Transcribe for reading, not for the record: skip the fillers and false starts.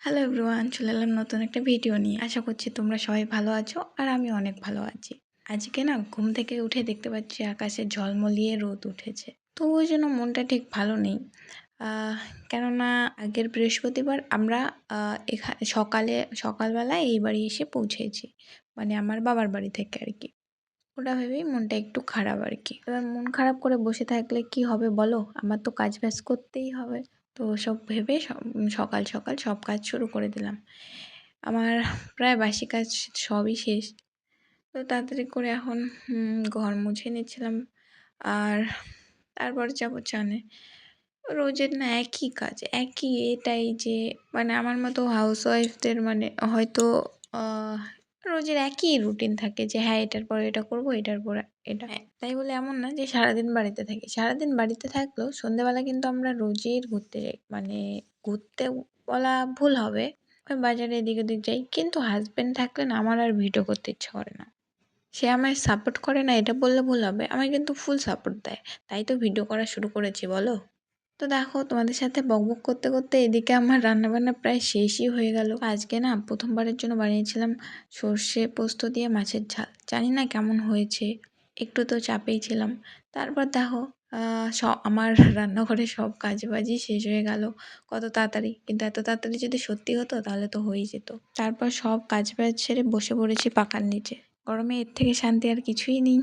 Hello everyone, চলে এলাম নতুন একটা ভিডিও নিয়ে। আশা করছি তোমরা সবাই ভালো আছো আর আমি অনেক ভালো আছি। আজকে না ঘুম থেকে উঠে দেখতে পাচ্ছি আকাশে ঝলমলিয়ে রোদ উঠেছে, তো ওই জন্য মনটা ঠিক ভালো নেই। কেননা আগের বৃহস্পতিবার আমরা সকালবেলায় এই বাড়ি এসে পৌঁছেছি, মানে আমার বাবার বাড়ি থেকে আর কি। ওটা ভেবেই মনটা একটু খারাপ আর কি। এবার মন খারাপ করে বসে থাকলে কি হবে বলো, আমার তো কাজ বাজ করতেই হবে। তো সব ভেবে সকাল সকাল সব কাজ শুরু করে দিলাম। আমার প্রায় বাসি কাজ সবই শেষ। তো তাড়াতাড়ি করে এখন ঘর মুছে নিচ্ছিলাম। আর তারপর যাবো চানে। রোজের না একই কাজ, একই এটাই যে মানে আমার মতো হাউসওয়াইফদের মানে হয়তো রোজের একই রুটিন থাকে যে হ্যাঁ এটার পরে এটা করব, এটার পর এটা। হ্যাঁ, তাই বলে এমন না যে সারাদিন বাড়িতে থাকি। সারাদিন বাড়িতে থাকলেও সন্ধ্যেবেলা কিন্তু আমরা রোজই ঘুরতে যাই। মানে ঘুরতে বলা ভুল হবে, ওই বাজারে এদিক ওদিক যাই। কিন্তু হাজব্যান্ড থাকলে না আমার আর ভিডিও করতে ইচ্ছা করে না। সে আমায় সাপোর্ট করে না এটা বললে ভুল হবে, আমায় কিন্তু ফুল সাপোর্ট দেয়। তাই তো ভিডিও করা শুরু করেছি বলো। তো দেখো তোমাদের সাথে বকবক করতে করতে এদিকে আমার রান্নাবান্না প্রায় শেষই হয়ে গেল। আজকে না প্রথমবারের জন্য বানিয়েছিলাম সর্ষে পোস্ত দিয়ে মাছের ঝাল। জানি না কেমন হয়েছে, একটু তো চাপেই ছিলাম। তারপর দেখো আমার রান্নাঘরে সব কাজবাজই শেষ হয়ে গেল কত তাড়াতাড়ি। কিন্তু এত তাড়াতাড়ি যদি সত্যি হতো তাহলে তো হয়েই যেত। তারপর সব কাজবাজ সেরে বসে পড়েছি পাখার নিচে। গরমে এর থেকে শান্তি আর কিছুই নেই।